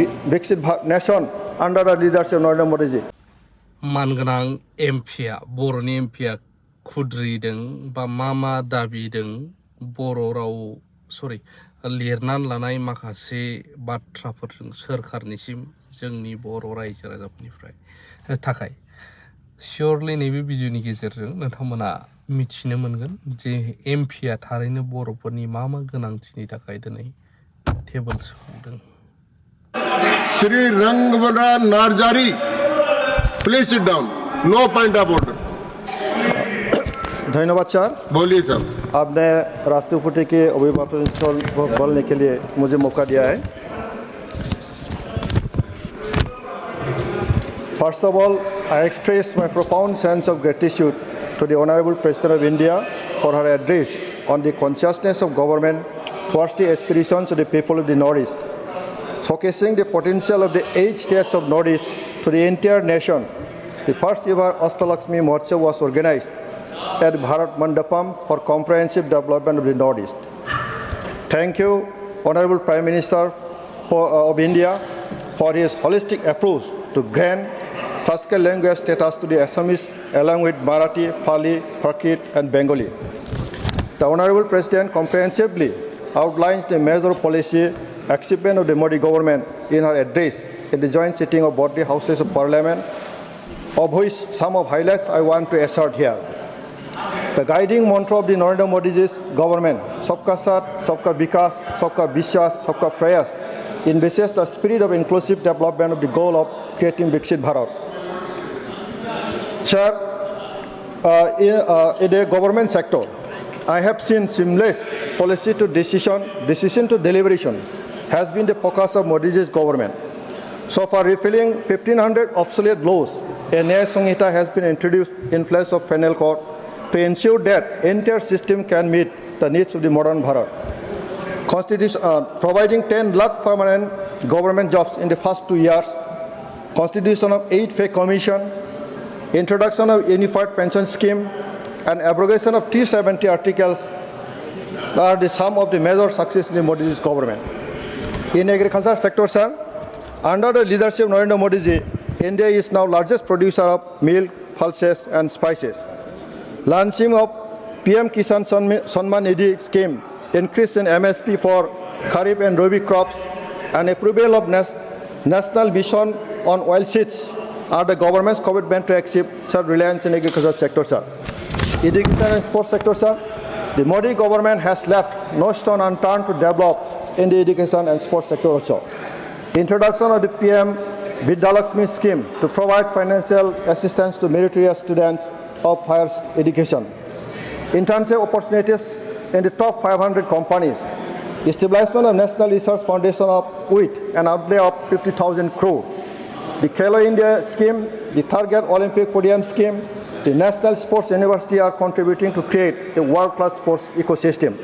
Viksit nation under the leadership of Narendra Modi ji. मानगोनां एमपिया बर'नि एमपिया खुद्रिदों बा मा दाबिदों बर' राव लिरनानै लानाय माखासे बाथ्राफोरजों सोरखारनिसिम जोंनि बर' रायजो राजाफोरनिफ्राय थाखाय सियरलि नैबे भिडिअनि गेजेरजों नोंथांमोना मिथिनो मोनगोन जे एमपिया थारैनो बर'फोरनि मा गोनांथिनि थाखाय दिनै टेबोल सौदों। Shri Rangwra Narzary, please sit down. No point of order. धन्यवाद सर। बोलिए सर। आपने राष्ट्रपति के अभिभाषण बोलने के लिए मुझे मौका दिया है। First of all, I express my profound sense of gratitude to the Honorable President of India for her address on the consciousness of government towards the aspirations of the people of the Northeast, showcasing the potential of the 8 states of Northeast to the entire nation. The first ever Astalakshmi Mahotsav was organized at Bharat Mandapam for comprehensive development of the Northeast. Thank you, Honorable Prime Minister of India, for his holistic approach to grant classical language status to the Assamese along with Marathi, Pali, Prakrit and Bengali. The Honorable President comprehensively outlines the major policy achievement of the Modi government in her address in the joint sitting of both the Houses of Parliament, of which some of highlights I want to assert here. The guiding mantra of the Narendra Modi's government, Sabka Saath, Sabka Vikas, Sabka Vishwas, Sabka Prayas, envisages the spirit of inclusive development of the goal of creating Viksit Bharat. Sir, in the government sector, I have seen seamless policy to decision to deliberation has been the focus of Modi's government. So for repealing 1,500 obsolete laws, a Nyaya Samhita has been introduced in place of penal court to ensure that entire system can meet the needs of the modern Bharat. Providing 10 lakh permanent government jobs in the first 2 years, constitution of 8 pay commission, introduction of unified pension scheme, and abrogation of 370 articles are the sum of the major success in the Modi's government. In agriculture sector, sir, under the leadership of Narendra Modi ji, India is now largest producer of milk, pulses and spices. Launching of PM Kisan Samman Nidhi scheme, increase in MSP for Kharif and Rabi crops, and approval of National Mission on Oilseeds are the government's commitment to achieve self-reliance in agriculture sector, sir. Education and sports sector, sir, the Modi government has left no stone unturned to develop in the education and sports sector also. Introduction of the PM Vidyalakshmi scheme to provide financial assistance to meritorious students of higher education. Internship opportunities in the top 500 companies. Establishment of National Research Foundation with an outlay of 50,000 crore. The Khelo India scheme, the Target Olympic Podium scheme, the National Sports University are contributing to create a world-class sports ecosystem.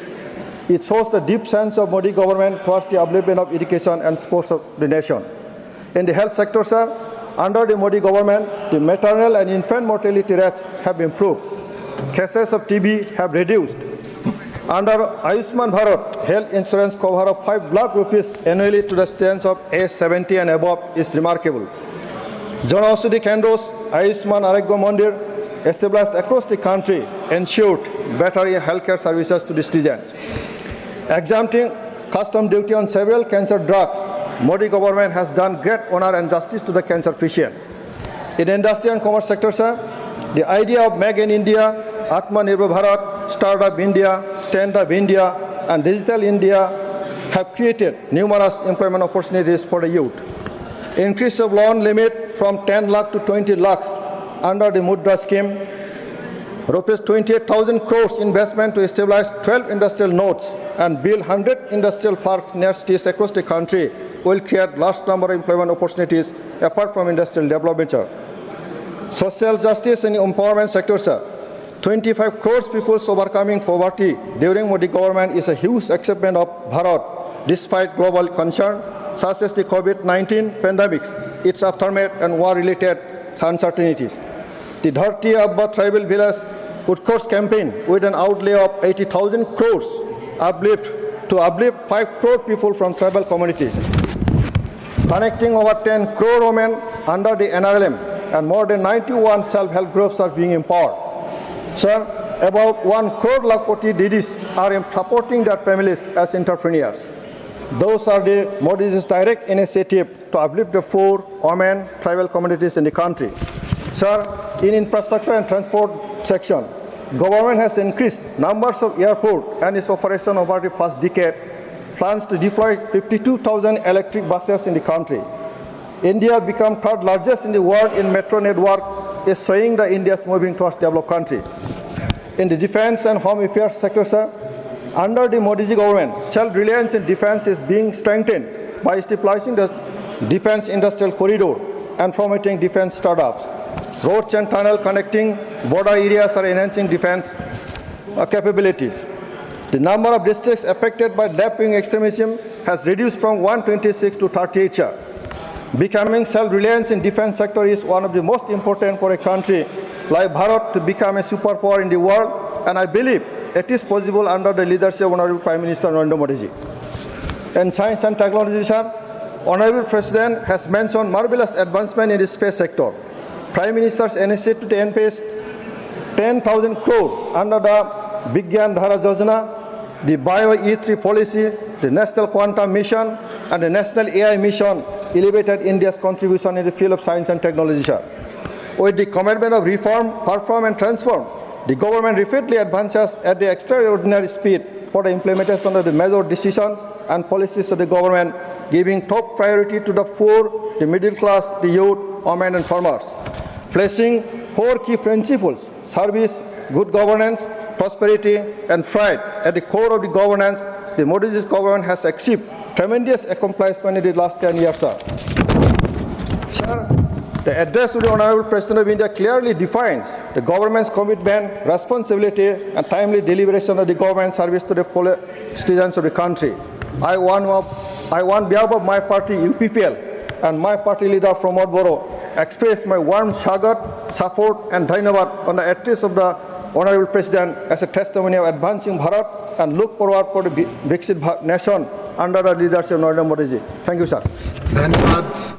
It shows the deep sense of Modi government towards the upliftment of education and sports of the nation. In the health sector, sir, under the Modi government, the maternal and infant mortality rates have improved. Cases of TB have reduced. Under Ayushman Bharat, health insurance cover of 5 lakh rupees annually to the students of age 70 and above is remarkable. Jana Aushadhi Kendros, Ayushman Arogya Mandir, established across the country, ensured better healthcare services to the citizens. Exempting custom duty on several cancer drugs, Modi government has done great honor and justice to the cancer patient. In industry and commerce sector, sir, the idea of Make in India, Atmanirbhar Bharat, Startup India, Stand Up India, and Digital India have created numerous employment opportunities for the youth. Increase of loan limit from 10 lakh to 20 lakhs under the Mudra scheme. Rupees 28,000 crores investment to establish 12 industrial nodes and build 100 industrial parks near cities across the country will create large number of employment opportunities apart from industrial development. Social justice and empowerment sector, sir. 25 crores people overcoming poverty during Modi government is a huge achievement of Bharat despite global concern such as the COVID-19 pandemic, its aftermath and war-related uncertainties. The Dharti Abba tribal village Utkarsh campaign with an outlay of 80,000 crores to uplift 5 crore people from tribal communities. connecting over 10 crore women under the NRLM, and more than 91 self-help groups are being empowered. Sir, about 1 crore Lakpati Didis are supporting their families as entrepreneurs. Those are the Modi's direct initiative to uplift the poor, women, tribal communities in the country. Sir, in infrastructure and transport section, government has increased numbers of airport and its operation over the first decade, plans to deploy 52,000 electric buses in the country. India become third largest in the world in metro network, is showing that India is moving towards developed country. In the defense and home affairs sector, sir, under the Modi government, self-reliance in defense is being strengthened by establishing the defense industrial corridor and promoting defense startups. Roads and tunnel connecting border areas are enhancing defense capabilities. The number of districts affected by left-wing extremism has reduced from 126 to 38. Sir. Becoming self-reliance in defense sector is one of the most important for a country like Bharat to become a superpower in the world, and I believe it is possible under the leadership of Honorable Prime Minister Narendra Modi ji. In science and technology, sir, Honorable President has mentioned marvelous advancement in the space sector. Prime Minister's initiative to invest 10,000 crore under the Vigyan Dhara Yojana, the Bio E3 policy, the National Quantum Mission, and the National AI Mission elevated India's contribution in the field of science and technology, sir. With the commitment of reform, perform, and transform, the government repeatedly advances at the extraordinary speed for the implementation of the major decisions and policies of the government, giving top priority to the poor, the middle class, the youth, women, and farmers. Placing 4 key principles: service, good governance, prosperity, and pride at the core of the governance, the Modi's government has achieved tremendous accomplishment in the last 10 years, sir. Sir, the address of the Honorable President of India clearly defines the government's commitment, responsibility, and timely deliberation of the government service to the citizens of the country. I on behalf of my party, UPPL, and my party leader Pramod Boro, express my warm swagat, support, and dhanyavad on the address of the Honorable President as a testimony of advancing Bharat, and look forward for the Viksit nation under the leadership of Narendra Modi ji. Thank you, sir. धन्यवाद.